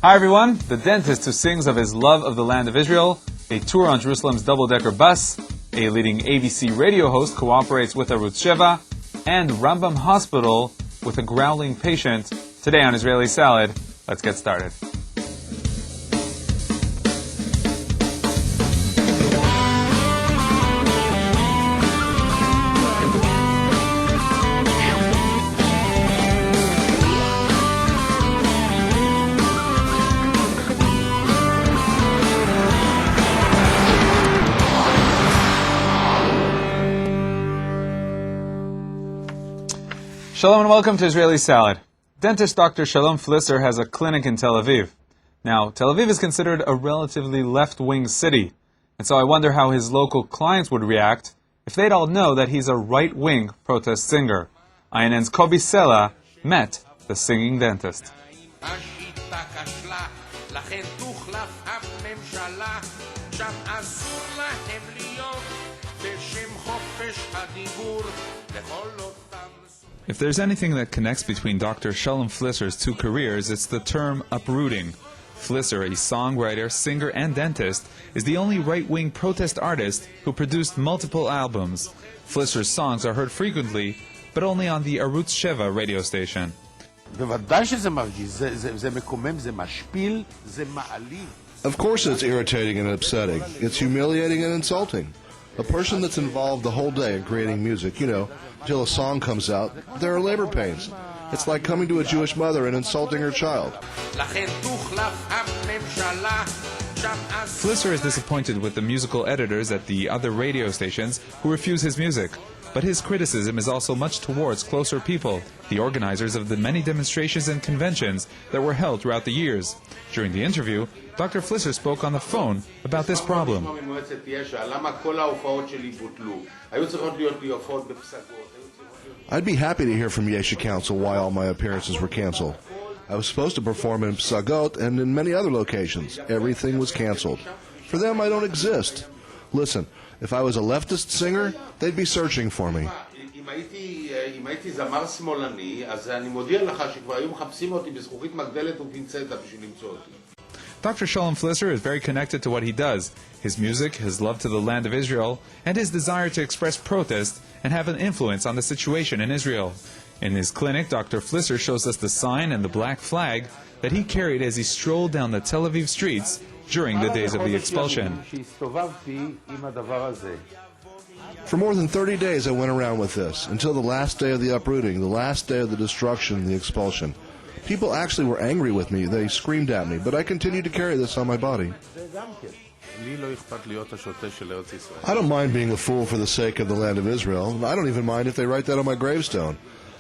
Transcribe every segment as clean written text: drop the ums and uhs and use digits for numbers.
Hi everyone, the dentist who sings of his love of the land of Israel, a tour on Jerusalem's double-decker bus, a leading ABC radio host cooperates with Arutz Sheva, and Rambam Hospital with a growling patient. Today on Israeli Salad, let's get started. Shalom and welcome to Israeli Salad. Dentist Dr. Shalom Flisser has a clinic in Tel Aviv. Now, Tel Aviv is considered a relatively left-wing city, and so I wonder how his local clients would react if they'd all know that he's a right-wing protest singer. INN's Kobi Sela met the singing dentist. If there's anything that connects between Dr. Shalom Flisser's two careers, it's the term uprooting. Flisser, a songwriter, singer, and dentist, is the only right-wing protest artist who produced multiple albums. Flisser's songs are heard frequently, but only on the Arutz Sheva radio station. Of course it's irritating and upsetting. It's humiliating and insulting. A person that's involved the whole day in creating music, until a song comes out, there are labor pains. It's like coming to a Jewish mother and insulting her child. Flisser is disappointed with the musical editors at the other radio stations who refuse his music. But his criticism is also much towards closer people, the organizers of the many demonstrations and conventions that were held throughout the years. During the interview, Dr. Flisser spoke on the phone about this problem. I'd be happy to hear from Yesha Council why all my appearances were canceled. I was supposed to perform in Psagot and in many other locations. Everything was canceled. For them, I don't exist. Listen, if I was a leftist singer, they'd be searching for me. Dr. Shalom Flisser is very connected to what he does, his music, his love to the land of Israel, and his desire to express protest and have an influence on the situation in Israel. In his clinic, Dr. Flisser shows us the sign and the black flag that he carried as he strolled down the Tel Aviv streets during the days of the expulsion. For more than 30 days I went around with this, until the last day of the uprooting, the last day of the destruction, the expulsion. People actually were angry with me. They screamed at me, but I continued to carry this on my body. I don't mind being a fool for the sake of the land of Israel. I don't even mind if they write that on my gravestone.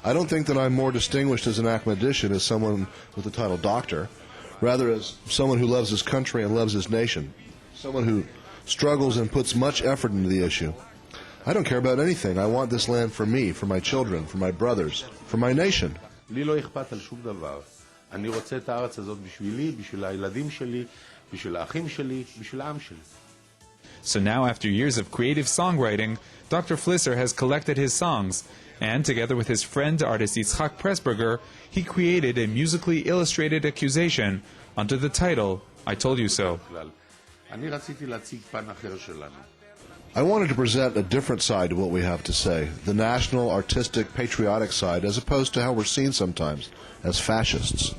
I don't think that I'm more distinguished as an academician as someone with the title doctor, rather as someone who loves his country and loves his nation, someone who struggles and puts much effort into the issue. I don't care about anything. I want this land for me, for my children, for my brothers, for my nation. לי לא אכפת על שום דבר. אני רוצה את הארץ הזאת בשבילי, בשביל הילדים שלי, בשביל האחים שלי, בשביל העם שלי. So now, after years of creative songwriting, Dr. Flisser has collected his songs, and together with his friend artist Yitzhak Pressburger, he created a musically illustrated accusation under the title, I Told You So. אני רציתי להציג פן אחר שלנו. I wanted to present a different side to what we have to say, the national, artistic, patriotic side, as opposed to how we're seen sometimes, as fascists.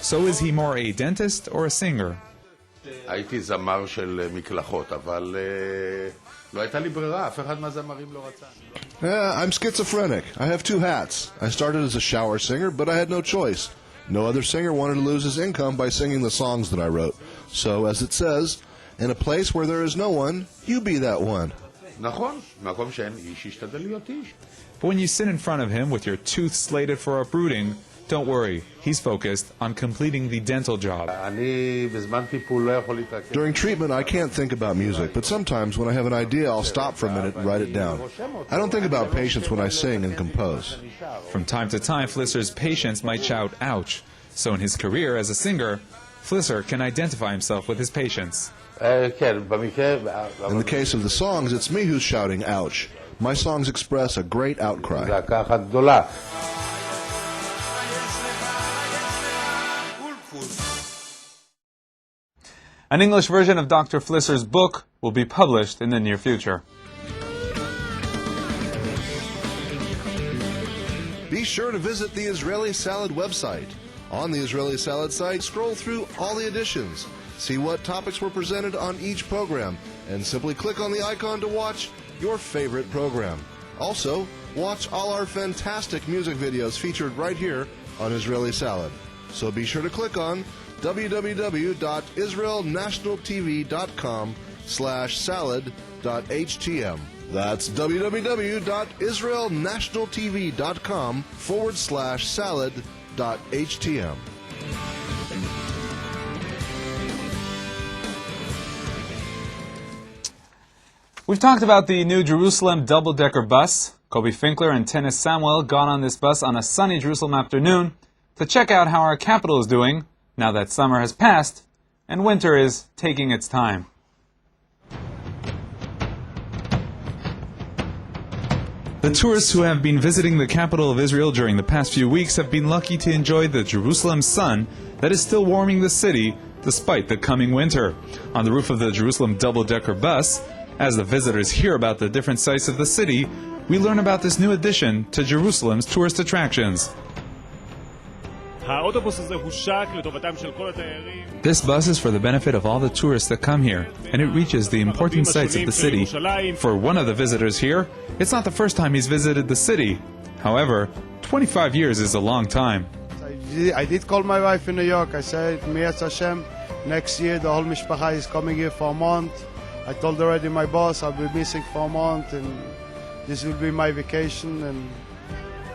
So is he more a dentist or a singer? הייתי זמר של מקלחות, אבל לא הייתה לי ברירה, אף אחד מהזמרים לא רצה. I'm schizophrenic. I have two hats. I started as a shower singer, but I had no choice. No other singer wanted to lose his income by singing the songs that I wrote. So, as it says, in a place where there is no one, you be that one. נכון, מקום שאין איש, ישתדל להיות איש. But when you sit in front of him with your tooth slated for uprooting, don't worry, he's focused on completing the dental job. During treatment, I can't think about music, but sometimes when I have an idea, I'll stop for a minute and write it down. I don't think about patients when I sing and compose. From time to time, Flisser's patients might shout, ouch. So in his career as a singer, Flisser can identify himself with his patients. In the case of the songs, it's me who's shouting, ouch. My songs express a great outcry. זעקה אחת גדולה. An English version of Dr. Flisser's book will be published in the near future. Be sure to visit the Israeli Salad website. On the Israeli Salad site, scroll through all the editions, see what topics were presented on each program, and simply click on the icon to watch your favorite program. Also, watch all our fantastic music videos featured right here on Israeli Salad. So be sure to click on www.israelnationaltv.com/salad.htm. That's www.israelnationaltv.com/salad.htm. We've talked about the new Jerusalem double-decker bus. Kobe Finkler and Tennis Samuel got on this bus on a sunny Jerusalem afternoon to check out how our capital is doing now that summer has passed and winter is taking its time. The tourists who have been visiting the capital of Israel during the past few weeks have been lucky to enjoy the Jerusalem sun that is still warming the city despite the coming winter. On the roof of the Jerusalem double-decker bus, as the visitors hear about the different sights of the city, we learn about this new addition to Jerusalem's tourist attractions. This bus is for the benefit of all the tourists that come here, and it reaches the important sights of the city. For one of the visitors here, it's not the first time he's visited the city. However, 25 years is a long time. I did call my wife in New York. I said, Mi'ez Hashem, next year the whole mishpacha is coming here for a month. I told already my boss I'll be missing for a month, and this will be my vacation. And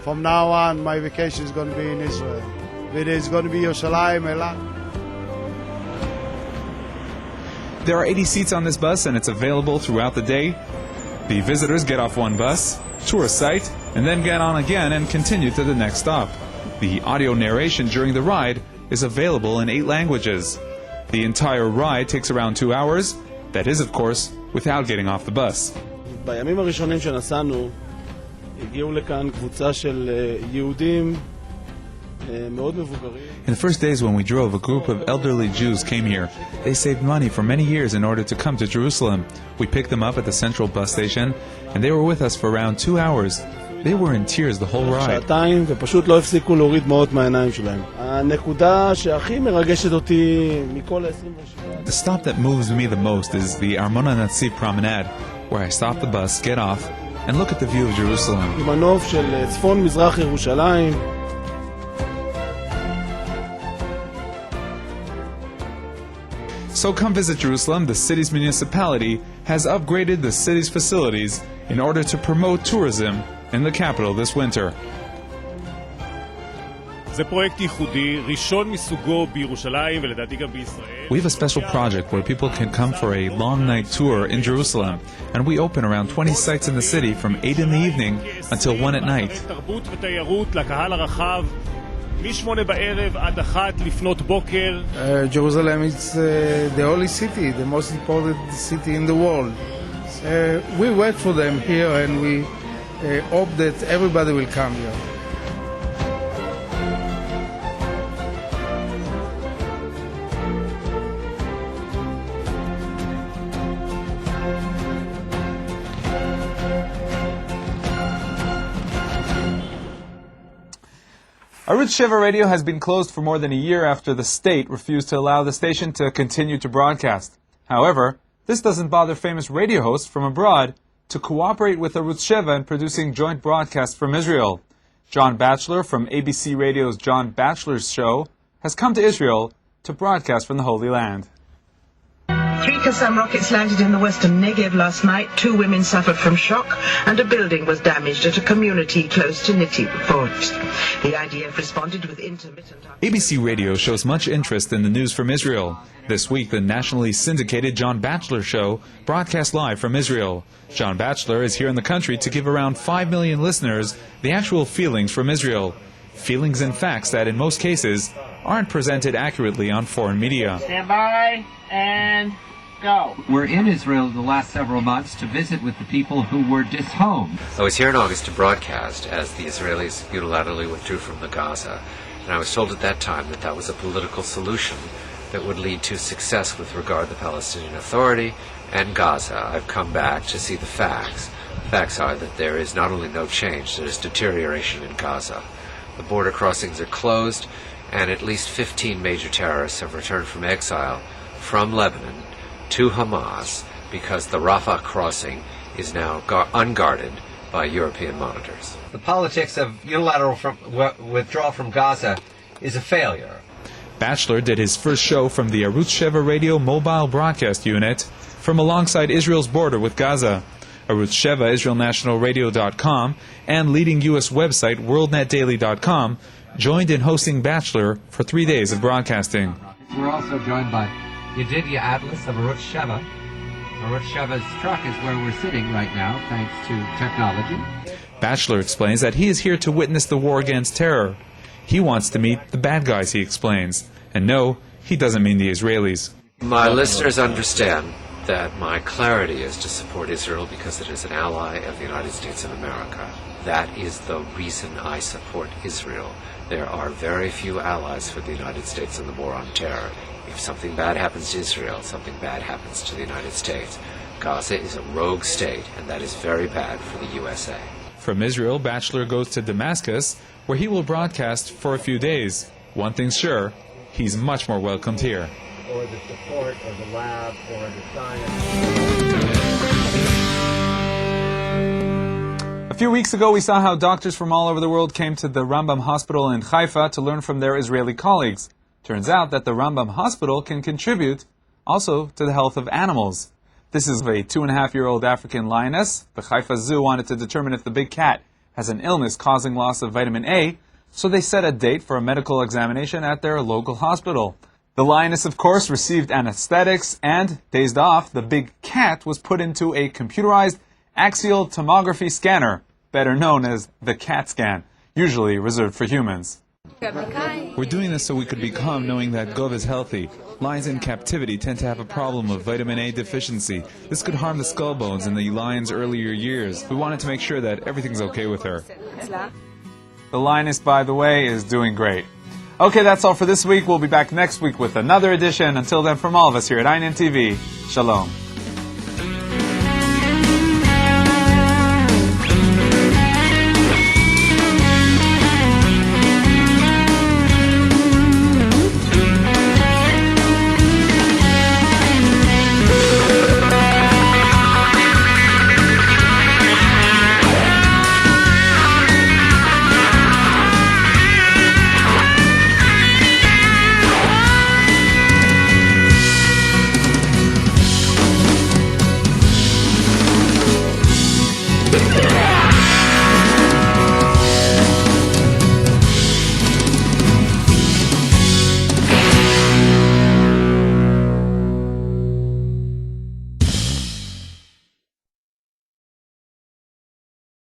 from now on, my vacation is going to be in Israel. It is going to be Yerushalayim, Eilat. There are 80 seats on this bus, and it's available throughout the day. The visitors get off one bus, tour a site, and then get on again and continue to the next stop. The audio narration during the ride is available in 8 languages. The entire ride takes around 2 hours. That is, of course, without getting off the bus. בימים הראשונים שנסענו, הגיעו לכאן קבוצה של יהודים מאוד מבוגרים. In the first days when we drove, a group of elderly Jews came here. They saved money for many years in order to come to Jerusalem. We picked them up at the central bus station, and they were with us for around 2 hours. They were in tears the whole ride. שעתיים ופשוט לא הפסיקו להוריד דמעות מהעיניים שלהם. הנקודה שהכי מרגשת אותי מכל ה-27. The stop that moves me the most is the Armona Natziv promenade, where I stop the bus, get off, and look at the view of Jerusalem. עם הנוף של צפון מזרח ירושלים. So come visit Jerusalem. The city's municipality has upgraded the city's facilities in order to promote tourism in the capital this winter. זה פרויקט ייחודי, ראשון מסוגו בירושלים ולדעתי גם בישראל. We have a special project where people can come for a long night tour in Jerusalem, and we open around 20 sites in the city from 8 in the evening until 1 at night. תרבות ותיירות לקהל הרחב, מ-8 בערב עד 1 לפנות בוקר. Jerusalem is the holy city, the most important city in the world. We wait for them here, and we hope that everybody will come here. Arutz Sheva Radio has been closed for more than a year after the state refused to allow the station to continue to broadcast. However, this doesn't bother famous radio hosts from abroad to cooperate with Arutz Sheva in producing joint broadcasts from Israel. John Batchelor from ABC Radio's John Batchelor's Show has come to Israel to broadcast from the Holy Land. 3 Qassam rockets landed in the western Negev last night. 2 women suffered from shock, and a building was damaged at a community close to Nitipot. The IDF responded with intermittent... ABC Radio shows much interest in the news from Israel. This week, the nationally syndicated John Batchelor Show broadcast live from Israel. John Batchelor is here in the country to give around 5 million listeners the actual feelings from Israel. Feelings and facts that, in most cases, aren't presented accurately on foreign media. Stand by and go. We're in Israel the last several months to visit with the people who were dishomed. I was here in August to broadcast as the Israelis unilaterally withdrew from the Gaza, and I was told at that time that that was a political solution that would lead to success with regard to the Palestinian Authority and Gaza. I've come back to see the facts. The facts are that there is not only no change, there is deterioration in Gaza. The border crossings are closed, and at least 15 major terrorists have returned from exile from Lebanon to Hamas because the Rafah crossing is now unguarded by European monitors. The politics of unilateral withdrawal from Gaza is a failure. Batchelor did his first show from the Arutz Sheva Radio mobile broadcast unit from alongside Israel's border with Gaza. Arutz Sheva, IsraelNationalRadio.com, and leading U.S. website WorldNetDaily.com joined in hosting Batchelor for 3 days of broadcasting. We're also joined by Yedidia Atlas of Arutz Sheva. Arutz Sheva's truck is where we're sitting right now, thanks to technology. Batchelor explains that he is here to witness the war against terror. He wants to meet the bad guys, he explains. And no, he doesn't mean the Israelis. My listeners understand that my clarity is to support Israel because it is an ally of the United States of America. That is the reason I support Israel. There are very few allies for the United States in the war on terror. If something bad happens to Israel, something bad happens to the United States. Gaza is a rogue state, and that is very bad for the USA. From Israel, Batchelor goes to Damascus, where he will broadcast for a few days. One thing's sure, he's much more welcomed here. Or the support, or the lab, or the science. A few weeks ago, we saw how doctors from all over the world came to the Rambam Hospital in Haifa to learn from their Israeli colleagues. Turns out that the Rambam Hospital can contribute also to the health of animals. This is a 2.5-year-old African lioness. The Haifa Zoo wanted to determine if the big cat has an illness causing loss of vitamin A, so they set a date for a medical examination at their local hospital. The lioness, of course, received anesthetics, and, dazed off, the big cat was put into a computerized axial tomography scanner, better known as the CAT scan, usually reserved for humans. We're doing this so we could be calm knowing that Gov is healthy. Lions in captivity tend to have a problem of vitamin A deficiency. This could harm the skull bones in the lion's earlier years. We wanted to make sure that everything's okay with her. The lioness, by the way, is doing great. Okay, that's all for this week. We'll be back next week with another edition. Until then, from all of us here at INN TV, Shalom.